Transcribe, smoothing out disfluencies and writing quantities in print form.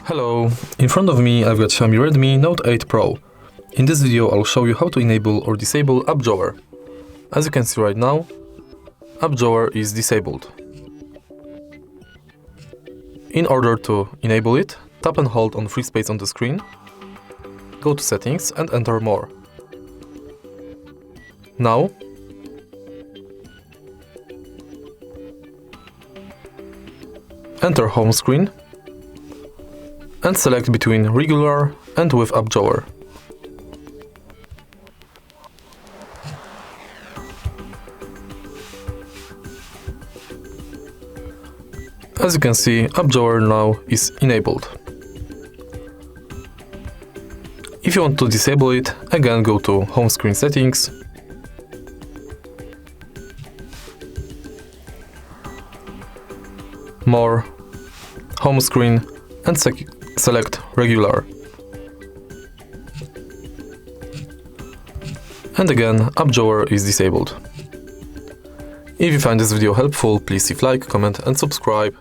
Hello, in front of me I've got Xiaomi Redmi Note 8 Pro. In this video I'll show you how to enable or disable App Drawer. As you can see right now, App Drawer is disabled. In order to enable it, tap and hold on free space on the screen, go to Settings and enter More. Now, enter Home Screen and select between Regular and with App Drawer. As you can see, App Drawer now is enabled. If you want to disable it, again go to Home Screen Settings, More, Home Screen and select Regular. And again, App Drawer is disabled. If you find this video helpful, please leave like, comment and subscribe.